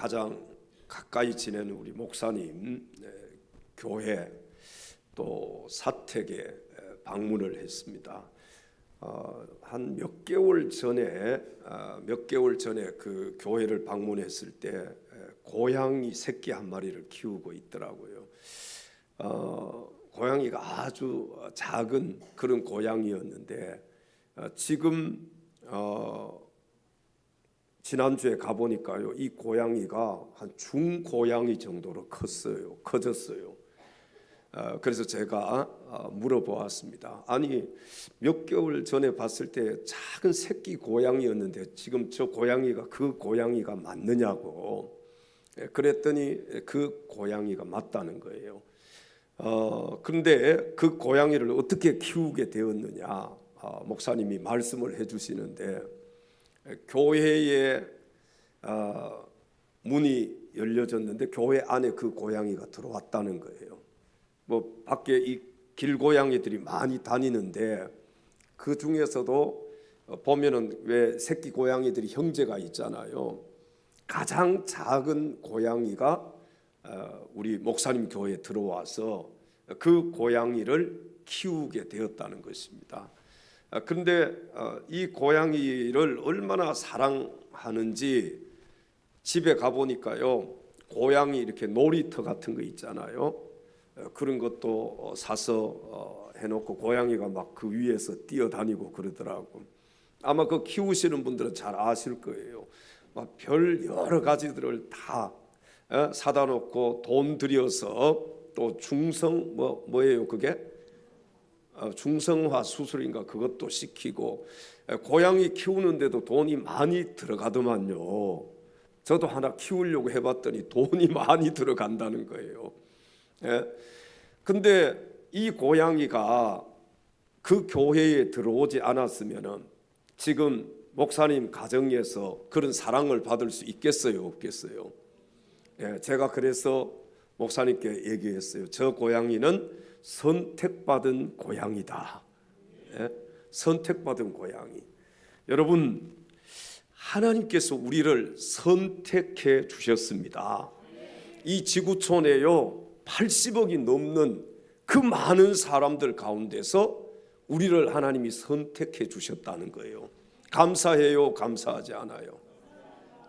가장 가까이 지내는 우리 목사님 교회 또 사택에 방문을 했습니다. 한 몇 개월 전에 그 교회를 방문했을 때 고양이 새끼 한 마리를 키우고 있더라고요. 고양이가 아주 작은 그런 고양이였는데 지금 지난주에 가보니까요, 이 고양이가 한 중고양이 정도로 커졌어요. 그래서 제가 물어보았습니다. 아니, 몇 개월 전에 봤을 때 작은 새끼 고양이였는데 지금 저 고양이가 그 고양이가 맞느냐고. 그랬더니 그 고양이가 맞다는 거예요. 그런데 그 고양이를 어떻게 키우게 되었느냐, 목사님이 말씀을 해주시는데, 교회에 문이 열려졌는데 교회 안에 그 고양이가 들어왔다는 거예요. 뭐 밖에 이 길고양이들이 많이 다니는데 그 중에서도 보면은 왜 새끼 고양이들이 형제가 있잖아요. 가장 작은 고양이가 우리 목사님 교회에 들어와서 그 고양이를 키우게 되었다는 것입니다. 그런데 이 고양이를 얼마나 사랑하는지 집에 가보니까요, 고양이 이렇게 놀이터 같은 거 있잖아요. 그런 것도 사서 해놓고 고양이가 막 그 위에서 뛰어다니고 그러더라고. 아마 그 키우시는 분들은 잘 아실 거예요. 막 별 여러 가지들을 다 사다 놓고 돈 들여서 또 뭐예요 그게? 중성화 수술인가 그것도 시키고, 고양이 키우는데도 돈이 많이 들어가더만요. 저도 하나 키우려고 해봤더니 돈이 많이 들어간다는 거예요. 근데 이 고양이가 그 교회에 들어오지 않았으면은 지금 목사님 가정에서 그런 사랑을 받을 수 있겠어요, 없겠어요? 제가 그래서 목사님께 얘기했어요. 저 고양이는 선택받은 고양이다. 선택받은 고양이. 여러분, 하나님께서 우리를 선택해 주셨습니다. 이 지구촌에요 80억이 넘는 그 많은 사람들 가운데서 우리를 하나님이 선택해 주셨다는 거예요. 감사해요, 감사하지 않아요?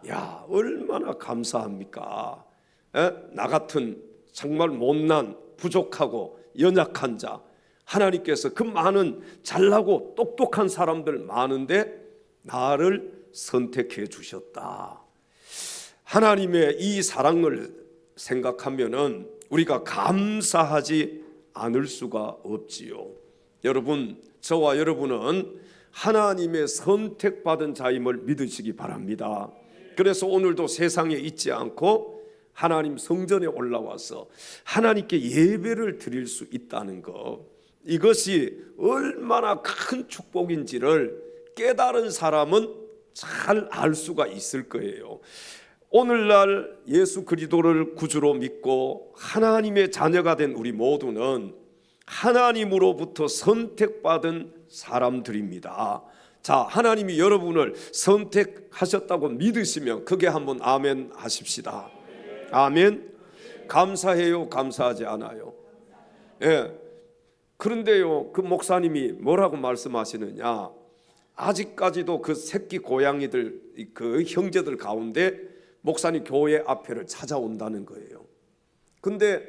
야, 얼마나 감사합니까? 나 같은 정말 못난, 부족하고 연약한 자, 하나님께서 그 많은 잘나고 똑똑한 사람들 많은데 나를 선택해 주셨다. 하나님의 이 사랑을 생각하면은 우리가 감사하지 않을 수가 없지요. 여러분, 저와 여러분은 하나님의 선택받은 자임을 믿으시기 바랍니다. 그래서 오늘도 세상에 있지 않고 하나님 성전에 올라와서 하나님께 예배를 드릴 수 있다는 것, 이것이 얼마나 큰 축복인지를 깨달은 사람은 잘 알 수가 있을 거예요. 오늘날 예수 그리스도를 구주로 믿고 하나님의 자녀가 된 우리 모두는 하나님으로부터 선택받은 사람들입니다. 자, 하나님이 여러분을 선택하셨다고 믿으시면 크게 한번 아멘 하십시다. 아멘. 감사해요, 감사하지 않아요? 그런데요, 그 목사님이 뭐라고 말씀하시느냐, 아직까지도 그 새끼 고양이들, 그 형제들 가운데 목사님 교회 앞에를 찾아온다는 거예요. 근데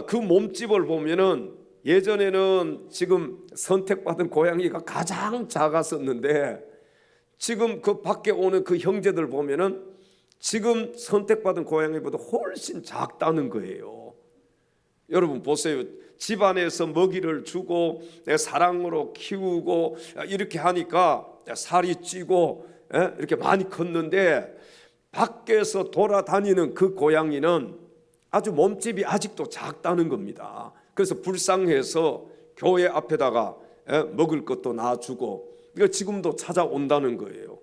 그 몸집을 보면은 예전에는 지금 선택받은 고양이가 가장 작았었는데 지금 그 밖에 오는 그 형제들 보면은 지금 선택받은 고양이보다 훨씬 작다는 거예요. 여러분 보세요. 집안에서 먹이를 주고 사랑으로 키우고 이렇게 하니까 살이 찌고 이렇게 많이 컸는데 밖에서 돌아다니는 그 고양이는 아주 몸집이 아직도 작다는 겁니다. 그래서 불쌍해서 교회 앞에다가 먹을 것도 놔주고 지금도 찾아온다는 거예요.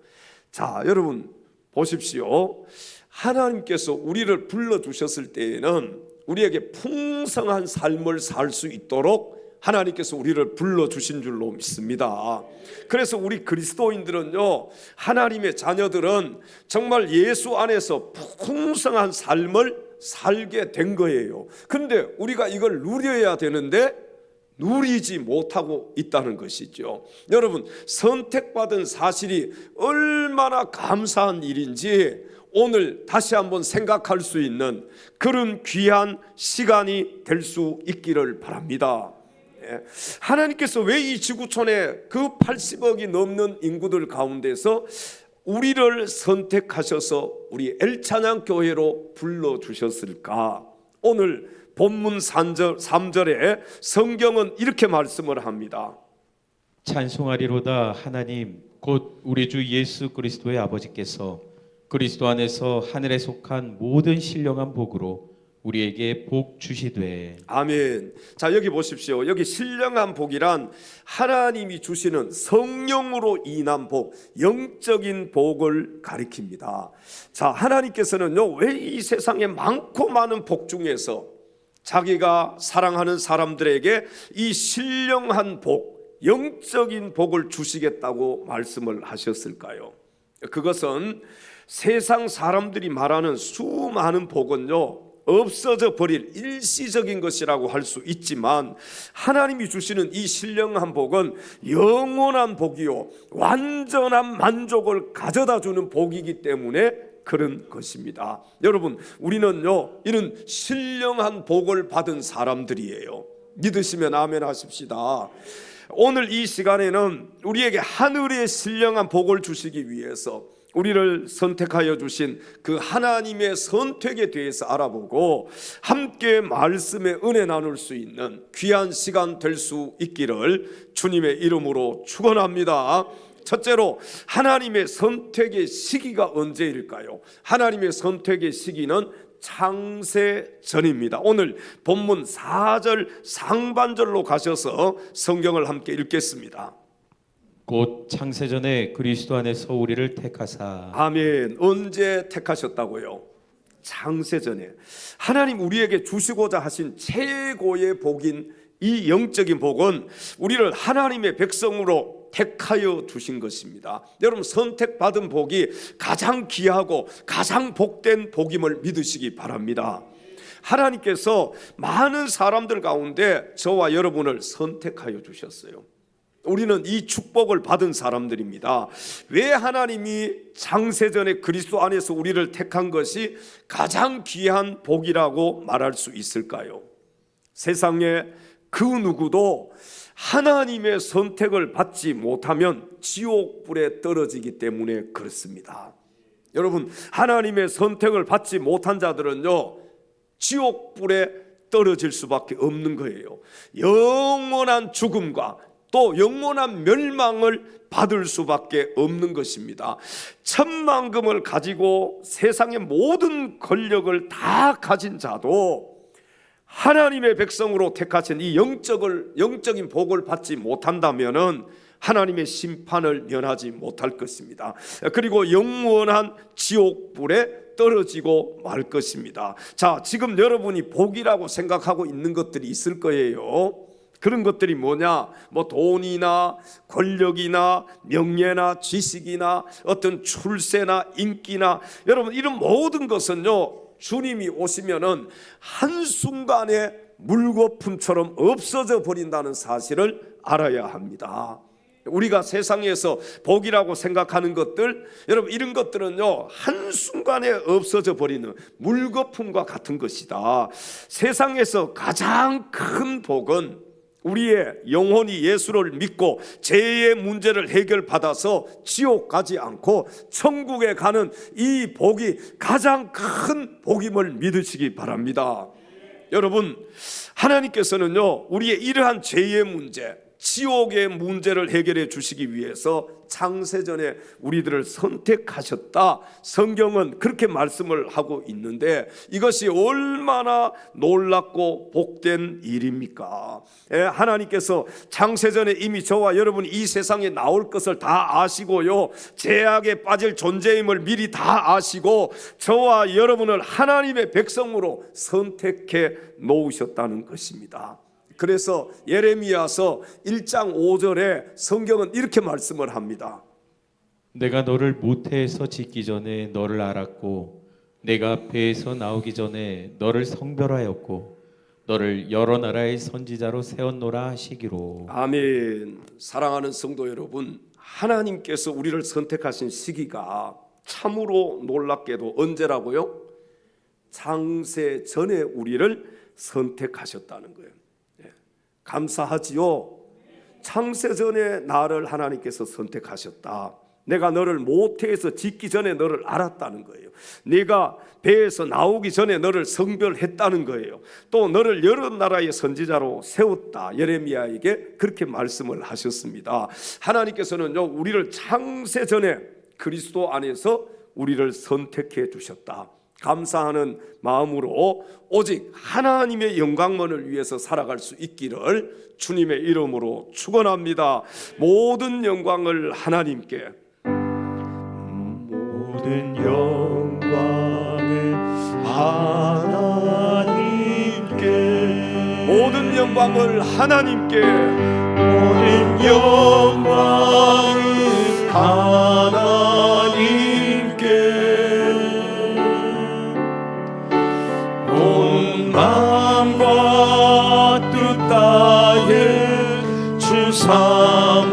자, 여러분 보십시오. 하나님께서 우리를 불러주셨을 때에는 우리에게 풍성한 삶을 살 수 있도록 하나님께서 우리를 불러주신 줄로 믿습니다. 그래서 우리 그리스도인들은요, 하나님의 자녀들은 정말 예수 안에서 풍성한 삶을 살게 된 거예요. 근데 우리가 이걸 누려야 되는데 누리지 못하고 있다는 것이죠. 여러분, 선택받은 사실이 얼마나 감사한 일인지 오늘 다시 한번 생각할 수 있는 그런 귀한 시간이 될 수 있기를 바랍니다. 하나님께서 왜 이 지구촌에 그 80억이 넘는 인구들 가운데서 우리를 선택하셔서 우리 엘찬양 교회로 불러주셨을까? 오늘 본문 3절에 성경은 이렇게 말씀을 합니다. 찬송하리로다 하나님 곧 우리 주 예수 그리스도의 아버지께서 그리스도 안에서 하늘에 속한 모든 신령한 복으로 우리에게 복 주시되. 아멘. 자, 여기 보십시오. 여기 신령한 복이란 하나님이 주시는 성령으로 인한 복, 영적인 복을 가리킵니다. 자, 하나님께서는요, 왜 이 세상에 많고 많은 복 중에서 자기가 사랑하는 사람들에게 이 신령한 복, 영적인 복을 주시겠다고 말씀을 하셨을까요? 그것은 세상 사람들이 말하는 수많은 복은요, 없어져 버릴 일시적인 것이라고 할 수 있지만 하나님이 주시는 이 신령한 복은 영원한 복이요, 완전한 만족을 가져다 주는 복이기 때문에 그런 것입니다. 여러분, 우리는요, 이런 신령한 복을 받은 사람들이에요. 믿으시면 아멘 하십시다. 오늘 이 시간에는 우리에게 하늘의 신령한 복을 주시기 위해서 우리를 선택하여 주신 그 하나님의 선택에 대해서 알아보고 함께 말씀의 은혜 나눌 수 있는 귀한 시간 될 수 있기를 주님의 이름으로 축원합니다. 첫째로, 하나님의 선택의 시기가 언제일까요? 하나님의 선택의 시기는 창세 전입니다. 오늘 본문 4절 상반절로 가셔서 성경을 함께 읽겠습니다. 곧 창세전에 그리스도 안에서 우리를 택하사. 아멘. 언제 택하셨다고요? 창세전에. 하나님 우리에게 주시고자 하신 최고의 복인 이 영적인 복은 우리를 하나님의 백성으로 택하여 주신 것입니다. 여러분, 선택받은 복이 가장 귀하고 가장 복된 복임을 믿으시기 바랍니다. 하나님께서 많은 사람들 가운데 저와 여러분을 선택하여 주셨어요. 우리는 이 축복을 받은 사람들입니다. 왜 하나님이 창세전에 그리스도 안에서 우리를 택한 것이 가장 귀한 복이라고 말할 수 있을까요? 세상에 그 누구도 하나님의 선택을 받지 못하면 지옥불에 떨어지기 때문에 그렇습니다. 여러분, 하나님의 선택을 받지 못한 자들은요, 지옥불에 떨어질 수밖에 없는 거예요. 영원한 죽음과 또 영원한 멸망을 받을 수밖에 없는 것입니다. 천만금을 가지고 세상의 모든 권력을 다 가진 자도 하나님의 백성으로 택하신 이 영적인 복을 받지 못한다면은 하나님의 심판을 면하지 못할 것입니다. 그리고 영원한 지옥불에 떨어지고 말 것입니다. 자, 지금 여러분이 복이라고 생각하고 있는 것들이 있을 거예요. 그런 것들이 뭐냐? 뭐 돈이나 권력이나 명예나 지식이나 어떤 출세나 인기나, 여러분, 이런 모든 것은요, 주님이 오시면은 한순간에 물거품처럼 없어져 버린다는 사실을 알아야 합니다. 우리가 세상에서 복이라고 생각하는 것들, 여러분, 이런 것들은요, 한순간에 없어져 버리는 물거품과 같은 것이다. 세상에서 가장 큰 복은 우리의 영혼이 예수를 믿고 죄의 문제를 해결받아서 지옥 가지 않고 천국에 가는 이 복이 가장 큰 복임을 믿으시기 바랍니다. 여러분, 하나님께서는요, 우리의 이러한 죄의 문제, 지옥의 문제를 해결해 주시기 위해서 창세전에 우리들을 선택하셨다. 성경은 그렇게 말씀을 하고 있는데 이것이 얼마나 놀랍고 복된 일입니까? 하나님께서 창세전에 이미 저와 여러분이 이 세상에 나올 것을 다 아시고요, 죄악에 빠질 존재임을 미리 다 아시고 저와 여러분을 하나님의 백성으로 선택해 놓으셨다는 것입니다. 그래서 예레미야서 1장 5절에 성경은 이렇게 말씀을 합니다. 내가 너를 모태에서 짓기 전에 너를 알았고 내가 배에서 나오기 전에 너를 성별하였고 너를 여러 나라의 선지자로 세웠노라 하시기로. 아멘. 사랑하는 성도 여러분, 하나님께서 우리를 선택하신 시기가 참으로 놀랍게도 언제라고요? 창세 전에 우리를 선택하셨다는 거예요. 감사하지요. 창세 전에 나를 하나님께서 선택하셨다. 내가 너를 모태에서 짓기 전에 너를 알았다는 거예요. 네가 배에서 나오기 전에 너를 성별했다는 거예요. 또 너를 여러 나라의 선지자로 세웠다. 예레미야에게 그렇게 말씀을 하셨습니다. 하나님께서는 우리를 창세 전에 그리스도 안에서 우리를 선택해 주셨다. 감사하는 마음으로 오직 하나님의 영광만을 위해서 살아갈 수 있기를 주님의 이름으로 축원합니다. 모든 영광을 하나님께, 모든 영광을 하나님께, 모든 영광을 하나님께, 모든 영광을 하나님께, 온 마음과 뜻 다해 주 사모합니다.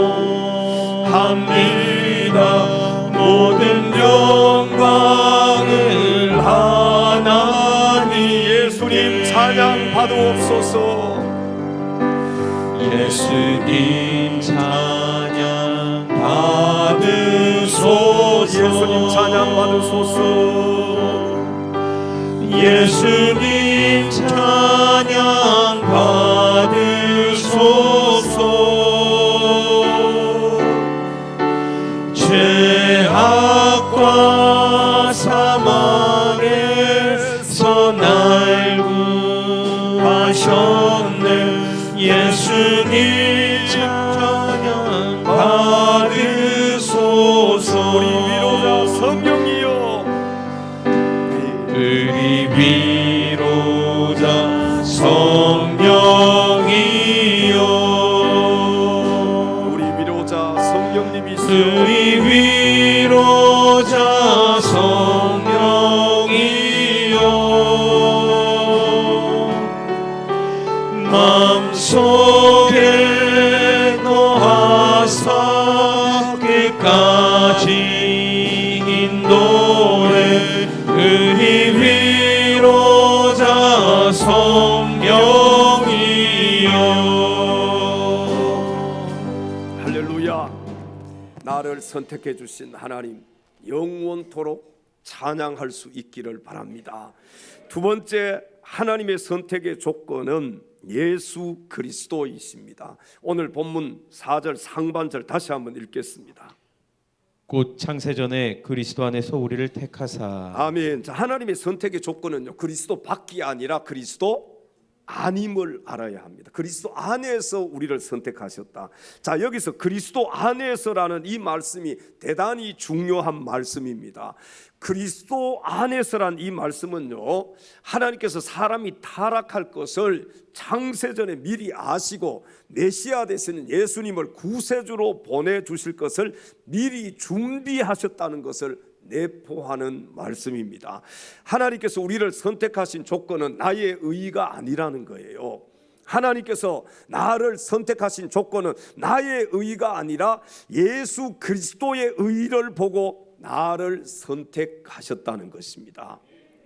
모든 영광을 하나님. 예수님 찬양 받으옵소서. 예수님 찬양 받으소서. 예수님 찬양 받으소서. 예수님 찬양 받으소서. 죄악과 사망에서 날 구하셨네. 예수님 찬양 받으소서. 우리 위로자 성령이여, 우리 위로자 성령이여, 우리 위로자 성령님이시여, 우리 위로자 성령이여, 마음속에 너하사 끝까지 인도해. 우리 위로자 성령이여. 할렐루야. 나를 선택해 주신 하나님 영원토록 찬양할 수 있기를 바랍니다. 두 번째, 하나님의 선택의 조건은 예수 그리스도이십니다. 오늘 본문 4절 상반절 다시 한번 읽겠습니다. 곧 창세전에 그리스도 안에서 우리를 택하사. 아멘. 자, 하나님의 선택의 조건은요, 그리스도 밖이 아니라 그리스도 아님을 알아야 합니다. 그리스도 안에서 우리를 선택하셨다. 자, 여기서 그리스도 안에서라는 이 말씀이 대단히 중요한 말씀입니다. 그리스도 안에서란 이 말씀은요, 하나님께서 사람이 타락할 것을 창세전에 미리 아시고 메시아 되시는 예수님을 구세주로 보내주실 것을 미리 준비하셨다는 것을 내포하는 말씀입니다. 하나님께서 우리를 선택하신 조건은 나의 의가 아니라는 거예요. 하나님께서 나를 선택하신 조건은 나의 의가 아니라 예수 그리스도의 의를 보고 나를 선택하셨다는 것입니다.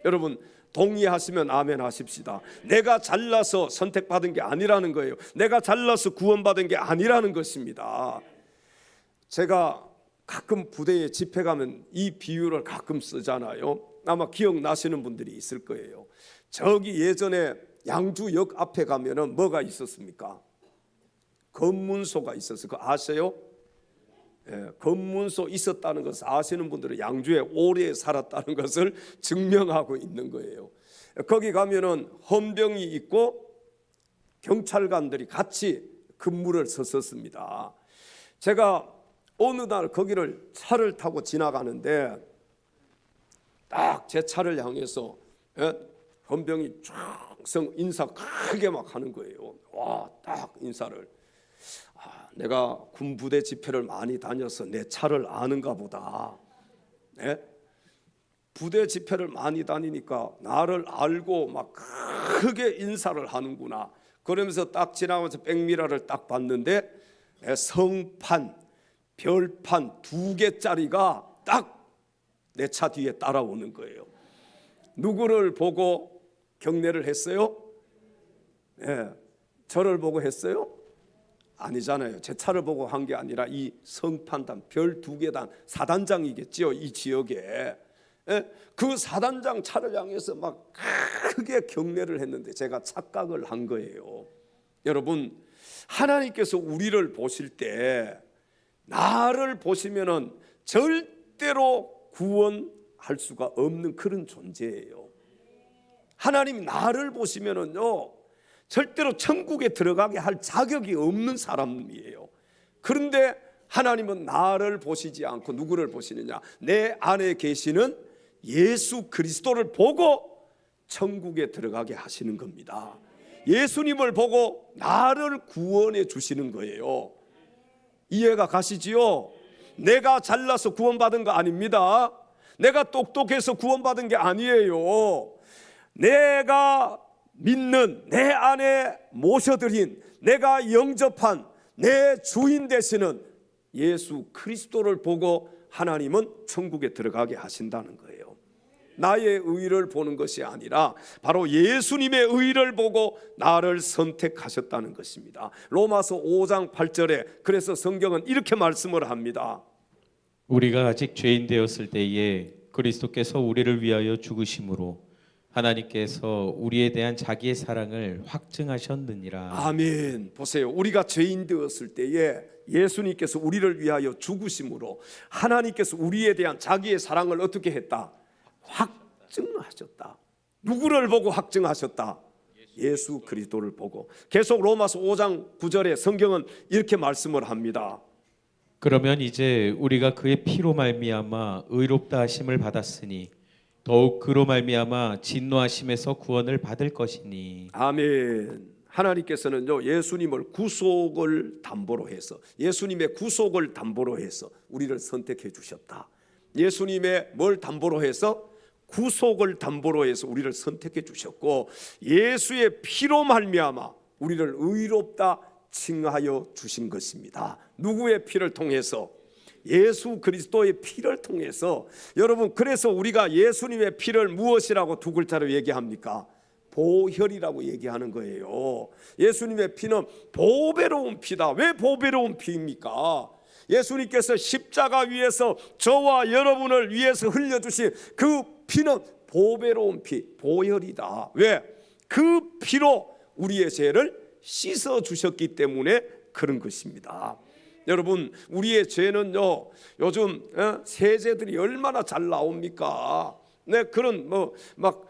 여러분 동의하시면 아멘 하십시다. 내가 잘나서 선택받은 게 아니라는 거예요. 내가 잘나서 구원받은 게 아니라는 것입니다. 제가 가끔 부대에 집회 가면 이 비유를 가끔 쓰잖아요. 아마 기억나시는 분들이 있을 거예요. 저기 예전에 양주역 앞에 가면은 뭐가 있었습니까? 검문소가 있었어요. 그거 아세요? 예, 검문소 있었다는 것을 아시는 분들은 양주에 오래 살았다는 것을 증명하고 있는 거예요. 거기 가면은 헌병이 있고 경찰관들이 같이 근무를 섰었습니다. 제가 어느 날 거기를 차를 타고 지나가는데 딱 제 차를 향해서 헌병이 쫙 인사 크게 막 하는 거예요. 와, 딱 인사를. 내가 군부대 집회를 많이 다녀서 내 차를 아는가 보다. 네? 부대 집회를 많이 다니니까 나를 알고 막 크게 인사를 하는구나. 그러면서 딱 지나가면서 백미러를 딱 봤는데 성판, 별판 2개짜리가 딱 내 차 뒤에 따라오는 거예요. 누구를 보고 경례를 했어요? 저를 보고 했어요? 아니잖아요. 제 차를 보고 한 게 아니라 이 성판단, 별 2개단 사단장이겠죠, 이 지역에. 그 사단장 차를 향해서 막 크게 경례를 했는데 제가 착각을 한 거예요. 여러분, 하나님께서 우리를 보실 때 나를 보시면은 절대로 구원할 수가 없는 그런 존재예요. 하나님이 나를 보시면은요, 절대로 천국에 들어가게 할 자격이 없는 사람이에요. 그런데 하나님은 나를 보시지 않고 누구를 보시느냐? 내 안에 계시는 예수 그리스도를 보고 천국에 들어가게 하시는 겁니다. 예수님을 보고 나를 구원해 주시는 거예요. 이해가 가시지요? 내가 잘나서 구원받은 거 아닙니다. 내가 똑똑해서 구원받은 게 아니에요. 내가 믿는, 내 안에 모셔드린, 내가 영접한 내 주인 되시는 예수 그리스도를 보고 하나님은 천국에 들어가게 하신다는 거예요. 나의 의를 보는 것이 아니라 바로 예수님의 의를 보고 나를 선택하셨다는 것입니다. 로마서 5장 8절에 그래서 성경은 이렇게 말씀을 합니다. 우리가 아직 죄인 되었을 때에 그리스도께서 우리를 위하여 죽으심으로 하나님께서 우리에 대한 자기의 사랑을 확증하셨느니라. 아멘. 보세요. 우리가 죄인 되었을 때에 예수님께서 우리를 위하여 죽으심으로 하나님께서 우리에 대한 자기의 사랑을 어떻게 했다? 확증하셨다. 누구를 보고 확증하셨다? 예수 그리스도를 보고. 계속 로마서 5장 9절에 성경은 이렇게 말씀을 합니다. 그러면 이제 우리가 그의 피로 말미암아 의롭다 하심을 받았으니 더욱 그로 말미암아 진노하심에서 구원을 받을 것이니. 아멘. 하나님께서는요, 예수님을 구속을 담보로 해서, 예수님의 구속을 담보로 해서 우리를 선택해 주셨다. 예수님의 뭘 담보로 해서? 구속을 담보로 해서 우리를 선택해 주셨고, 예수의 피로 말미암아 우리를 의롭다 칭하여 주신 것입니다. 누구의 피를 통해서? 예수 그리스도의 피를 통해서. 여러분, 그래서 우리가 예수님의 피를 무엇이라고 2글자로 얘기합니까? 보혈이라고 얘기하는 거예요. 예수님의 피는 보배로운 피다. 왜 보배로운 피입니까? 예수님께서 십자가 위에서 저와 여러분을 위해서 흘려주신 그 피는 보배로운 피, 보혈이다. 왜? 그 피로 우리의 죄를 씻어 주셨기 때문에 그런 것입니다. 여러분, 우리의 죄는요, 요즘 세제들이 얼마나 잘 나옵니까? 네, 그런 막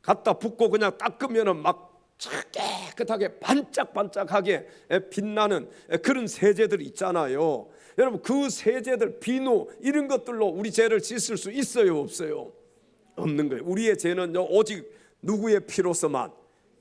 갖다 붓고 그냥 닦으면은 막 깨끗하게 반짝반짝하게 빛나는 그런 세제들이 있잖아요. 여러분, 그 세제들, 비누 이런 것들로 우리 죄를 씻을 수 있어요, 없어요? 없는 거예요. 우리의 죄는요, 오직 누구의 피로서만,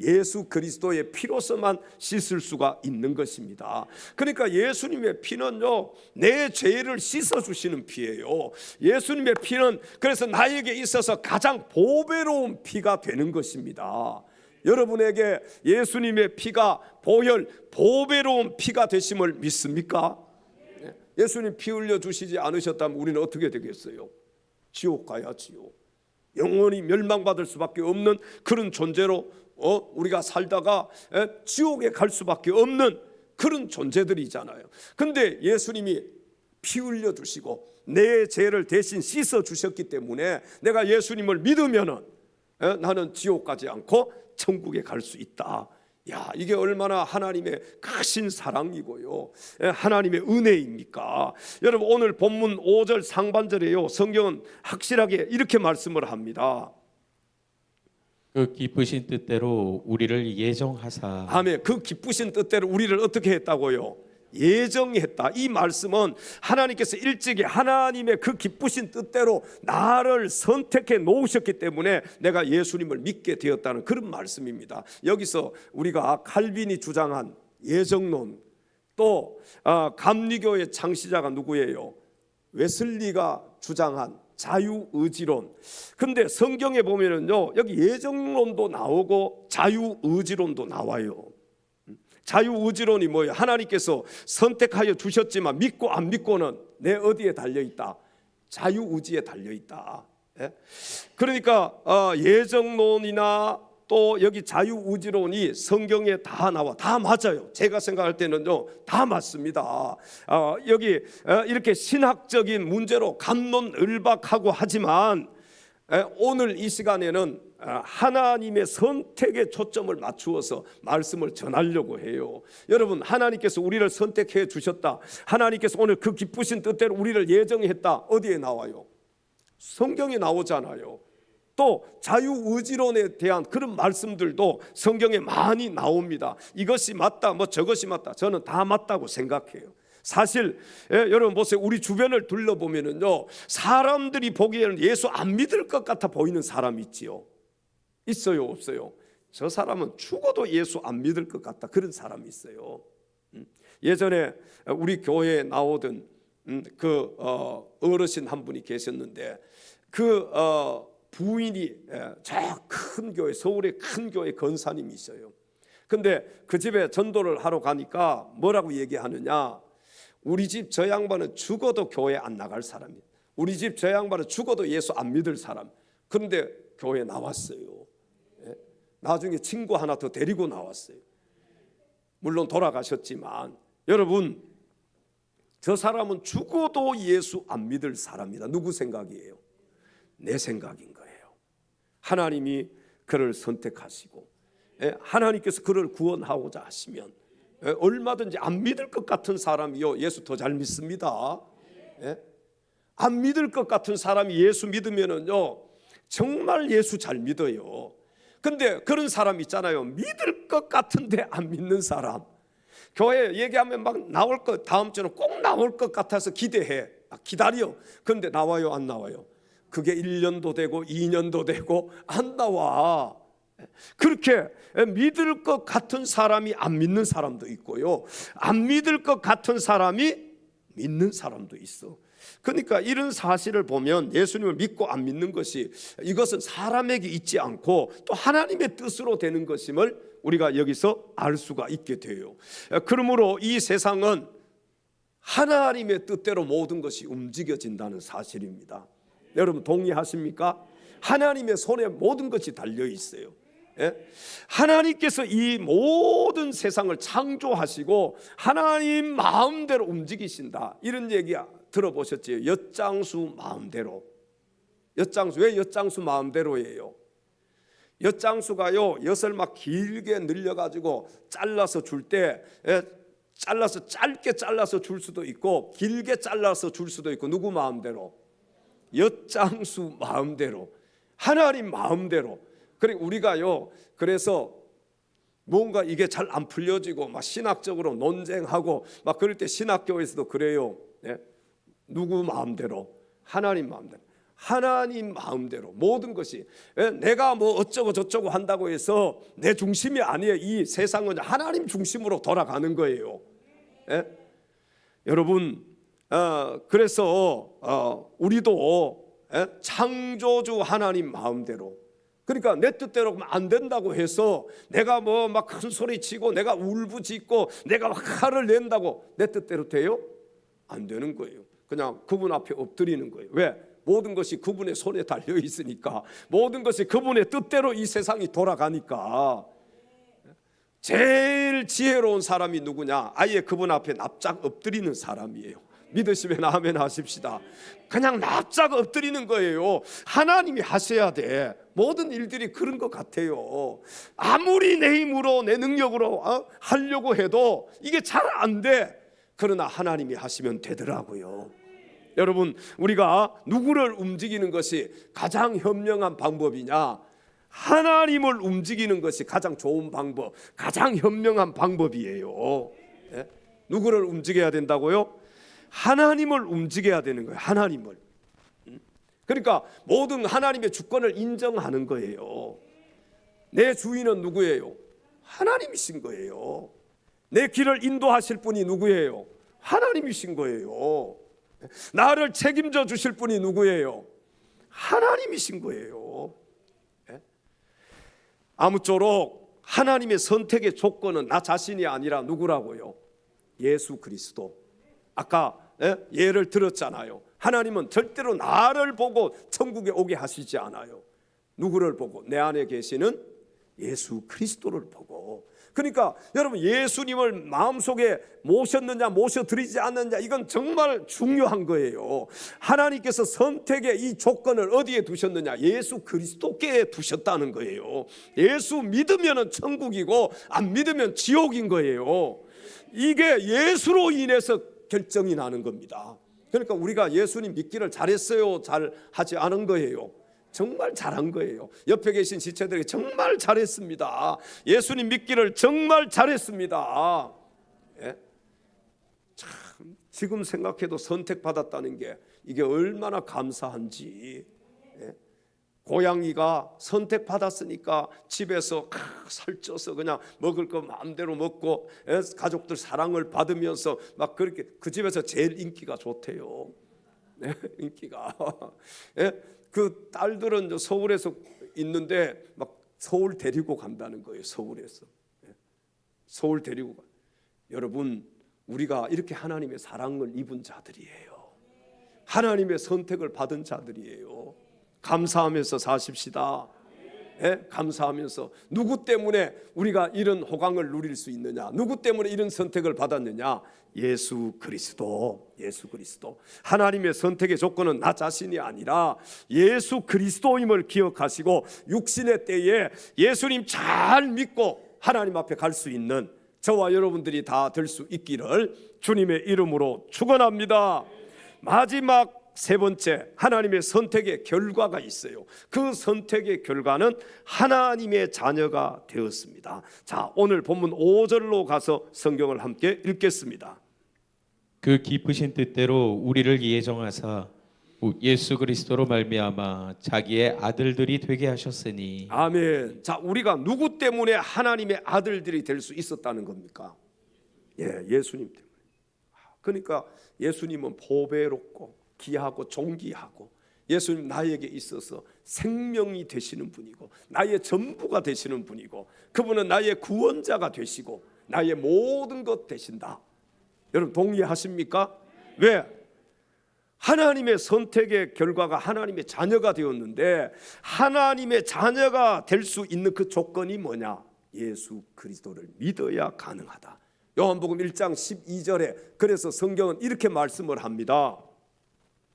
예수 그리스도의 피로서만 씻을 수가 있는 것입니다. 그러니까 예수님의 피는요, 내 죄를 씻어주시는 피예요. 예수님의 피는 그래서 나에게 있어서 가장 보배로운 피가 되는 것입니다. 여러분에게 예수님의 피가 보혈, 보배로운 피가 되심을 믿습니까? 예수님 피 흘려주시지 않으셨다면 우리는 어떻게 되겠어요? 지옥 가야지요. 영원히 멸망받을 수밖에 없는 그런 존재로 우리가 살다가 지옥에 갈 수밖에 없는 그런 존재들이잖아요. 근데 예수님이 피 흘려 주시고 내 죄를 대신 씻어 주셨기 때문에 내가 예수님을 믿으면은 나는 지옥 가지 않고 천국에 갈 수 있다. 야, 이게 얼마나 하나님의 크신 사랑이고요, 하나님의 은혜입니까? 여러분, 오늘 본문 5절 상반절에요, 성경은 확실하게 이렇게 말씀을 합니다. 그 기쁘신 뜻대로 우리를 예정하사. 아멘. 그 기쁘신 뜻대로 우리를 어떻게 했다고요? 예정했다. 이 말씀은 하나님께서 일찍이 하나님의 그 기쁘신 뜻대로 나를 선택해 놓으셨기 때문에 내가 예수님을 믿게 되었다는 그런 말씀입니다. 여기서 우리가 칼빈이 주장한 예정론, 또 감리교의 창시자가 누구예요? 웨슬리가 주장한 자유의지론. 근데 성경에 보면은요, 여기 예정론도 나오고 자유의지론도 나와요. 자유의지론이 뭐예요? 하나님께서 선택하여 주셨지만 믿고 안 믿고는 내 어디에 달려있다? 자유의지에 달려있다. 예? 그러니까 예정론이나 또 여기 자유의지론이 성경에 다 나와. 다 맞아요. 제가 생각할 때는요, 다 맞습니다. 여기 이렇게 신학적인 문제로 갑론을박하고 하지만 오늘 이 시간에는 하나님의 선택에 초점을 맞추어서 말씀을 전하려고 해요. 여러분, 하나님께서 우리를 선택해 주셨다. 하나님께서 오늘 그 기쁘신 뜻대로 우리를 예정했다. 어디에 나와요? 성경에 나오잖아요. 또 자유의지론에 대한 그런 말씀들도 성경에 많이 나옵니다. 이것이 맞다, 뭐 저것이 맞다. 저는 다 맞다고 생각해요. 사실 여러분 보세요. 우리 주변을 둘러보면은요, 사람들이 보기에는 예수 안 믿을 것 같아 보이는 사람이 있지요. 있어요, 없어요? 저 사람은 죽어도 예수 안 믿을 것 같다, 그런 사람이 있어요. 예전에 우리 교회에 나오던 그 어르신 한 분이 계셨는데, 그 부인이 저 큰 교회, 서울의 큰 교회 권사님이 있어요. 근데 그 집에 전도를 하러 가니까 뭐라고 얘기하느냐? 우리 집 저 양반은 죽어도 교회 안 나갈 사람이에요. 우리 집 저 양반은 죽어도 예수 안 믿을 사람. 그런데 교회 나왔어요. 나중에 친구 하나 더 데리고 나왔어요. 물론 돌아가셨지만, 여러분, 저 사람은 죽어도 예수 안 믿을 사람이다. 누구 생각이에요? 내 생각인 거예요. 하나님이 그를 선택하시고 하나님께서 그를 구원하고자 하시면 얼마든지 안 믿을 것 같은 사람이요, 예수 더 잘 믿습니다. 안 믿을 것 같은 사람이 예수 믿으면은요, 정말 예수 잘 믿어요. 근데 그런 사람 있잖아요. 믿을 것 같은데 안 믿는 사람. 교회 얘기하면 막 나올 것, 다음 주는 꼭 나올 것 같아서 기대해. 기다려. 근데 나와요, 안 나와요? 그게 1년도 되고 2년도 되고 안 나와. 그렇게 믿을 것 같은 사람이 안 믿는 사람도 있고요, 안 믿을 것 같은 사람이 믿는 사람도 있어. 그러니까 이런 사실을 보면 예수님을 믿고 안 믿는 것이, 이것은 사람에게 있지 않고 또 하나님의 뜻으로 되는 것임을 우리가 여기서 알 수가 있게 돼요. 그러므로 이 세상은 하나님의 뜻대로 모든 것이 움직여진다는 사실입니다. 여러분 동의하십니까? 하나님의 손에 모든 것이 달려 있어요. 하나님께서 이 모든 세상을 창조하시고 하나님 마음대로 움직이신다, 이런 얘기 들어보셨지요? 엿장수 마음대로. 엿장수, 왜 엿장수 마음대로예요? 엿장수가요, 엿을 막 길게 늘려가지고 잘라서 줄 때, 잘라서 짧게 잘라서 줄 수도 있고 길게 잘라서 줄 수도 있고, 누구 마음대로? 엿장수 마음대로, 하나님 마음대로. 그리고 우리가요, 그래서 뭔가 이게 잘 안 풀려지고 막 신학적으로 논쟁하고 막 그럴 때 신학교에서도 그래요. 누구 마음대로? 하나님 마음대로. 하나님 마음대로 모든 것이, 내가 뭐 어쩌고 저쩌고 한다고 해서 내 중심이 아니에요. 이 세상은 하나님 중심으로 돌아가는 거예요. 여러분, 그래서 우리도 창조주 하나님 마음대로, 그러니까 내 뜻대로 안 된다고 해서 내가 뭐 막 큰 소리 치고 내가 울부짖고 내가 화를 낸다고 내 뜻대로 돼요? 안 되는 거예요. 그냥 그분 앞에 엎드리는 거예요. 왜? 모든 것이 그분의 손에 달려 있으니까, 모든 것이 그분의 뜻대로 이 세상이 돌아가니까. 제일 지혜로운 사람이 누구냐? 아예 그분 앞에 납작 엎드리는 사람이에요. 믿으시면 아멘 하십시다. 그냥 납작 엎드리는 거예요. 하나님이 하셔야 돼. 모든 일들이 그런 것 같아요. 아무리 내 힘으로 내 능력으로 하려고 해도 이게 잘 안 돼. 그러나 하나님이 하시면 되더라고요. 여러분, 우리가 누구를 움직이는 것이 가장 현명한 방법이냐? 하나님을 움직이는 것이 가장 좋은 방법, 가장 현명한 방법이에요. 누구를 움직여야 된다고요? 하나님을 움직여야 되는 거예요. 하나님을. 그러니까 모든 하나님의 주권을 인정하는 거예요. 내 주인은 누구예요? 하나님이신 거예요. 내 길을 인도하실 분이 누구예요? 하나님이신 거예요. 나를 책임져 주실 분이 누구예요? 하나님이신 거예요. 아무쪼록 하나님의 선택의 조건은 나 자신이 아니라 누구라고요? 예수 그리스도. 아까 예를 들었잖아요. 하나님은 절대로 나를 보고 천국에 오게 하시지 않아요. 누구를 보고? 내 안에 계시는 예수 그리스도를 보고. 그러니까 여러분, 예수님을 마음속에 모셨느냐 모셔드리지 않느냐, 이건 정말 중요한 거예요. 하나님께서 선택의 이 조건을 어디에 두셨느냐? 예수 그리스도께 두셨다는 거예요. 예수 믿으면 천국이고 안 믿으면 지옥인 거예요. 이게 예수로 인해서 결정이 나는 겁니다. 그러니까 우리가 예수님 믿기를 잘했어요, 잘하지 않은 거예요? 정말 잘한 거예요. 옆에 계신 지체들에게 정말 잘했습니다. 예수님 믿기를 정말 잘했습니다. 예? 참 지금 생각해도 선택받았다는 게 이게 얼마나 감사한지. 예? 고양이가 선택받았으니까 집에서 살쪄서 그냥 먹을 거 마음대로 먹고, 가족들 사랑을 받으면서 막 그렇게 그 집에서 제일 인기가 좋대요. 네, 인기가. 그 딸들은 서울에서 있는데 막 서울 데리고 간다는 거예요. 서울에서. 서울 데리고 가. 여러분, 우리가 이렇게 하나님의 사랑을 입은 자들이에요. 하나님의 선택을 받은 자들이에요. 감사하면서 사십시다. 감사하면서. 누구 때문에 우리가 이런 호강을 누릴 수 있느냐? 누구 때문에 이런 선택을 받았느냐? 예수 그리스도. 예수 그리스도. 하나님의 선택의 조건은 나 자신이 아니라 예수 그리스도임을 기억하시고, 육신의 때에 예수님 잘 믿고 하나님 앞에 갈 수 있는 저와 여러분들이 다 될 수 있기를 주님의 이름으로 축원합니다. 마지막 세 번째, 하나님의 선택의 결과가 있어요. 그 선택의 결과는 하나님의 자녀가 되었습니다. 자, 오늘 본문 5절로 가서 성경을 함께 읽겠습니다. 그 깊으신 뜻대로 우리를 예정하사 예수 그리스도로 말미암아 자기의 아들들이 되게 하셨으니. 아멘. 자, 우리가 누구 때문에 하나님의 아들들이 될 수 있었다는 겁니까? 예수님 때문에. 그러니까 예수님은 보배롭고 귀하고 존귀하고, 예수님 나에게 있어서 생명이 되시는 분이고 나의 전부가 되시는 분이고, 그분은 나의 구원자가 되시고 나의 모든 것 되신다. 여러분 동의하십니까? 왜? 하나님의 선택의 결과가 하나님의 자녀가 되었는데, 하나님의 자녀가 될 수 있는 그 조건이 뭐냐? 예수 그리스도를 믿어야 가능하다. 요한복음 1장 12절에 그래서 성경은 이렇게 말씀을 합니다.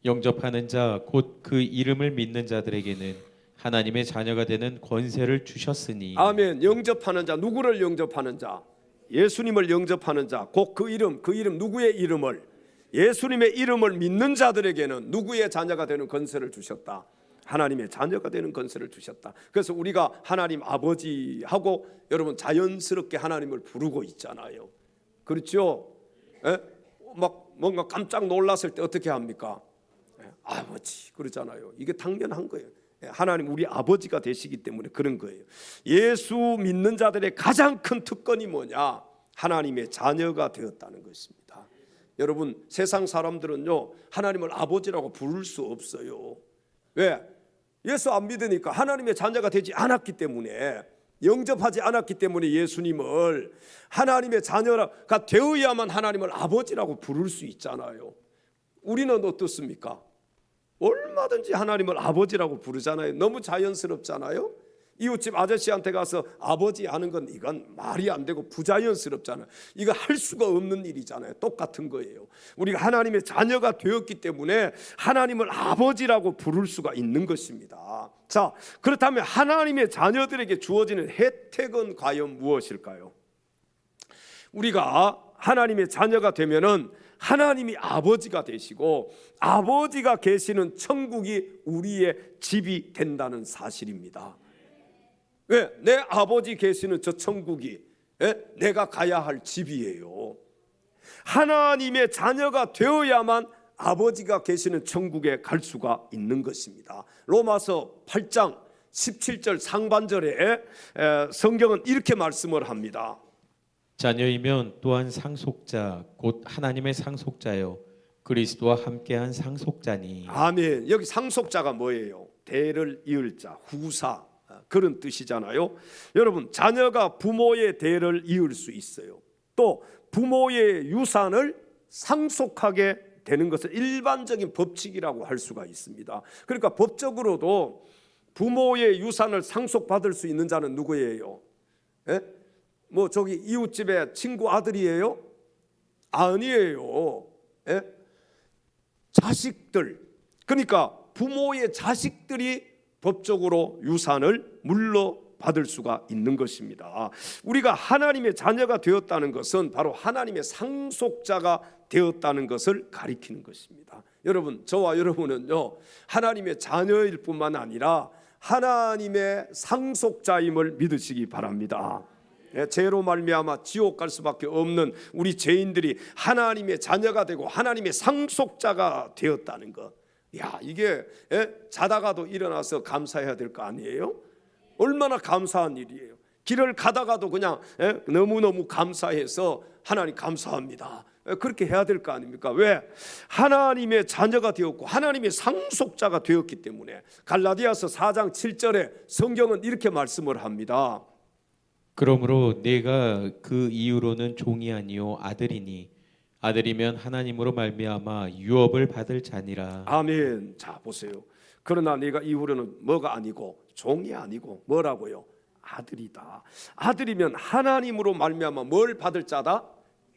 영접하는 자 곧 그 이름을 믿는 자들에게는 하나님의 자녀가 되는 권세를 주셨으니. 아멘. 영접하는 자, 누구를 영접하는 자? 예수님을 영접하는 자, 곧 그 이름 누구의 이름을? 예수님의 이름을 믿는 자들에게는 누구의 자녀가 되는 권세를 주셨다? 하나님의 자녀가 되는 권세를 주셨다. 그래서 우리가 하나님 아버지하고 여러분 자연스럽게 하나님을 부르고 있잖아요. 그렇죠? 막 뭔가 깜짝 놀랐을 때 어떻게 합니까? 아버지 그러잖아요. 이게 당연한 거예요. 하나님 우리 아버지가 되시기 때문에 그런 거예요. 예수 믿는 자들의 가장 큰 특권이 뭐냐? 하나님의 자녀가 되었다는 것입니다. 여러분, 세상 사람들은요 하나님을 아버지라고 부를 수 없어요. 왜? 예수 안 믿으니까, 하나님의 자녀가 되지 않았기 때문에, 영접하지 않았기 때문에 예수님을 하나님의 자녀가 되어야만 하나님을 아버지라고 부를 수 있잖아요. 우리는 어떻습니까? 얼마든지 하나님을 아버지라고 부르잖아요. 너무 자연스럽잖아요. 이웃집 아저씨한테 가서 아버지 하는 건 이건 말이 안 되고 부자연스럽잖아요. 이거 할 수가 없는 일이잖아요. 똑같은 거예요. 우리가 하나님의 자녀가 되었기 때문에 하나님을 아버지라고 부를 수가 있는 것입니다. 자, 그렇다면 하나님의 자녀들에게 주어지는 혜택은 과연 무엇일까요? 우리가 하나님의 자녀가 되면은 하나님이 아버지가 되시고 아버지가 계시는 천국이 우리의 집이 된다는 사실입니다. 왜? 내 아버지 계시는 저 천국이 내가 가야 할 집이에요. 하나님의 자녀가 되어야만 아버지가 계시는 천국에 갈 수가 있는 것입니다. 로마서 8장 17절 상반절에 성경은 이렇게 말씀을 합니다. 자녀이면 또한 상속자 곧 하나님의 상속자요 그리스도와 함께한 상속자니. 아멘. 여기 상속자가 뭐예요? 대를 이을 자, 후사, 그런 뜻이잖아요. 여러분, 자녀가 부모의 대를 이을 수 있어요. 또 부모의 유산을 상속하게 되는 것은 일반적인 법칙이라고 할 수가 있습니다. 그러니까 법적으로도 부모의 유산을 상속받을 수 있는 자는 누구예요? 예? 뭐 저기 이웃집에 친구 아들이에요? 아니에요. 예? 자식들. 그러니까 부모의 자식들이 법적으로 유산을 물러받을 수가 있는 것입니다. 우리가 하나님의 자녀가 되었다는 것은 바로 하나님의 상속자가 되었다는 것을 가리키는 것입니다. 여러분, 저와 여러분은요, 하나님의 자녀일 뿐만 아니라 하나님의 상속자임을 믿으시기 바랍니다. 죄로 말미암아 지옥 갈 수밖에 없는 우리 죄인들이 하나님의 자녀가 되고 하나님의 상속자가 되었다는 것. 야, 이게 자다가도 일어나서 감사해야 될 거 아니에요? 얼마나 감사한 일이에요. 길을 가다가도 그냥 너무너무 감사해서 하나님 감사합니다. 그렇게 해야 될 거 아닙니까? 왜? 하나님의 자녀가 되었고 하나님의 상속자가 되었기 때문에. 갈라디아서 4장 7절에 성경은 이렇게 말씀을 합니다. 그러므로 내가 그 이후로는 종이 아니요 아들이니 아들이면 하나님으로 말미암아 유업을 받을 자니라. 아멘. 자, 보세요. 그러나 내가 이후로는 뭐가 아니고 종이 아니고 뭐라고요? 아들이다. 아들이면 하나님으로 말미암아 뭘 받을 자다?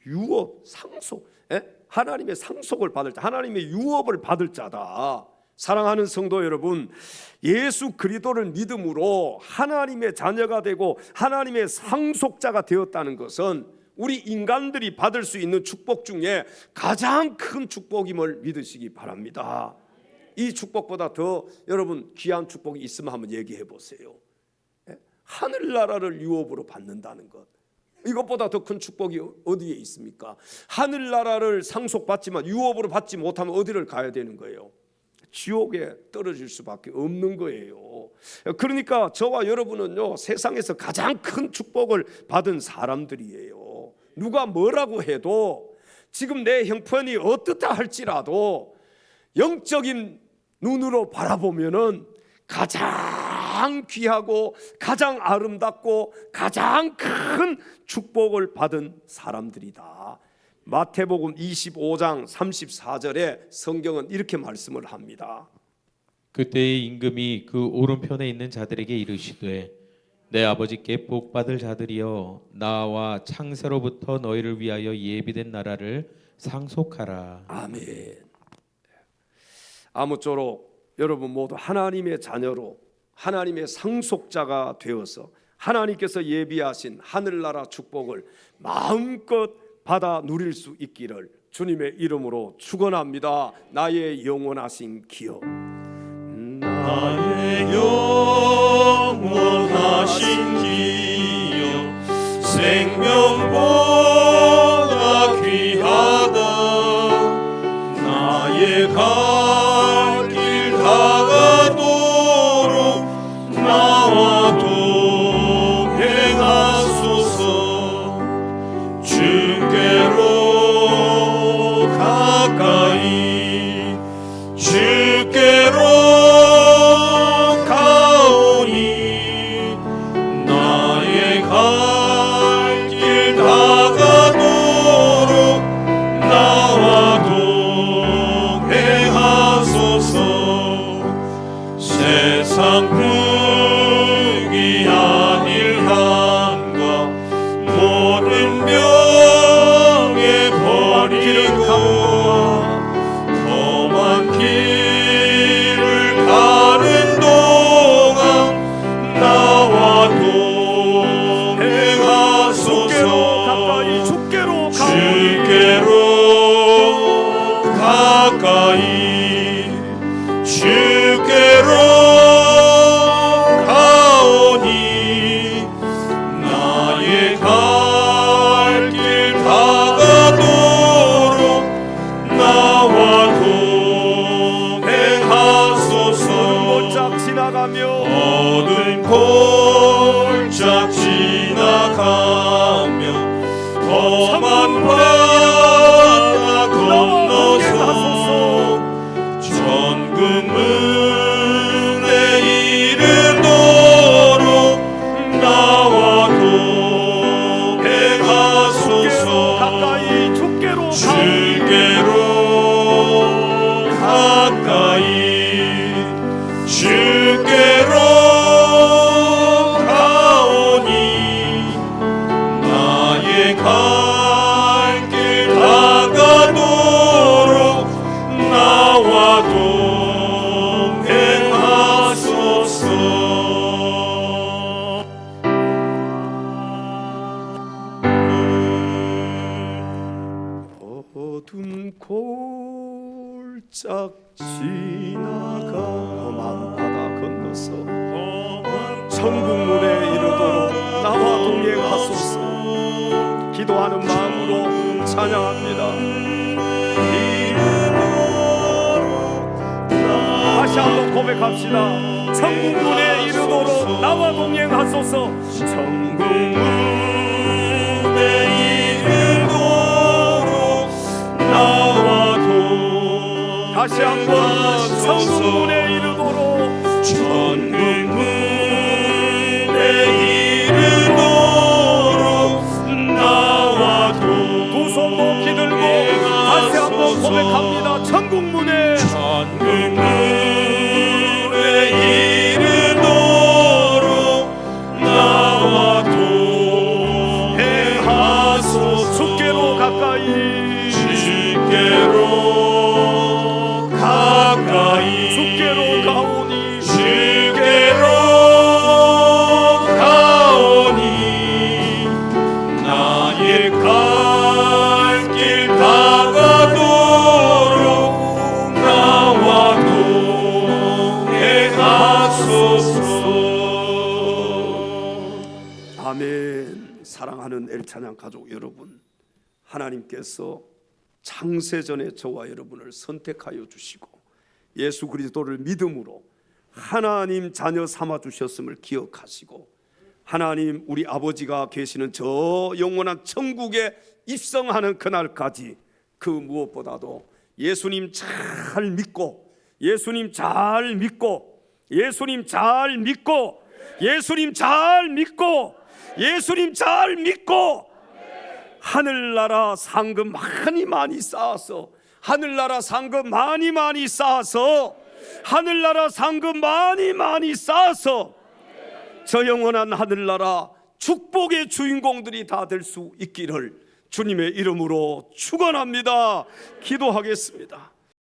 유업, 상속. 하나님의 상속을 받을 자, 하나님의 유업을 받을 자다. 사랑하는 성도 여러분, 예수 그리스도를 믿음으로 하나님의 자녀가 되고 하나님의 상속자가 되었다는 것은 우리 인간들이 받을 수 있는 축복 중에 가장 큰 축복임을 믿으시기 바랍니다. 이 축복보다 더 여러분 귀한 축복이 있으면 한번 얘기해 보세요. 하늘나라를 유업으로 받는다는 것, 이것보다 더 큰 축복이 어디에 있습니까? 하늘나라를 상속받지만 유업으로 받지 못하면 어디를 가야 되는 거예요? 지옥에 떨어질 수밖에 없는 거예요. 그러니까 저와 여러분은요, 세상에서 가장 큰 축복을 받은 사람들이에요. 누가 뭐라고 해도 지금 내 형편이 어떻다 할지라도 영적인 눈으로 바라보면은 가장 귀하고 가장 아름답고 가장 큰 축복을 받은 사람들이다. 마태복음 25장 34절에 성경은 이렇게 말씀을 합니다. 그때의 임금이 그 오른편에 있는 자들에게 이르시되 내 아버지께 복 받을 자들이여 나와 창세로부터 너희를 위하여 예비된 나라를 상속하라. 아멘. 아무쪼록 여러분 모두 하나님의 자녀로 하나님의 상속자가 되어서 하나님께서 예비하신 하늘나라 축복을 마음껏 받아 누릴 수 있기를 주님의 이름으로 축원합니다. 나의 영원하신 기업, 나의 영원하신 기여 생명보다 귀하다. 나의 갈 길 다가도록 나와 동행하소서. 주께로 가까이 주께로 모든 골짝 지나가며 험한 바다 건너서 천국문에 이르도록 나와 동행하소서. 가까이 주께로 주께로 가까이 주께로 가오니 나의 갈 길 다가도록 나와 동행하소서. 어두운 골짝 지나가 험한 바다 건너서 천국문에 이르도록 나와 동행하소서. 기도하는 마음으로 찬양합니다. 다시 한번 고백합시다. 천국문에 이르도록 나와 동행하소서. 천국문에 이르도록 나와 동행하소서. 다시 한번 천국문에 이르도록 천국문에 이르도록 나와 동행하소서. 두 손 높이 들고 다시 한번 고백합니다. 천국문에 이르도록 나와 동행하소서. 주께로 가까이 주께로 가까이 주께로 가오니 주께로 가오니 나의 갈 길 다가도록 나와 동행하소서. 아멘. 사랑하는 엘찬양 가족 여러분, 하나님께서 창세전에 저와 여러분을 선택하여 주시고 예수 그리스도를 믿음으로 하나님 자녀 삼아 주셨음을 기억하시고 하나님 우리 아버지가 계시는 저 영원한 천국에 입성하는 그날까지 그 무엇보다도 예수님 잘 믿고 예수님 잘 믿고 예수님 잘 믿고 예수님 잘 믿고 예수님 잘 믿고 하늘나라 상금 많이 쌓아서 하늘나라 상금 많이 쌓아서 하늘나라 상금 많이 쌓아서 저 영원한 하늘나라 축복의 주인공들이 다 될 수 있기를 주님의 이름으로 축원합니다. 기도하겠습니다.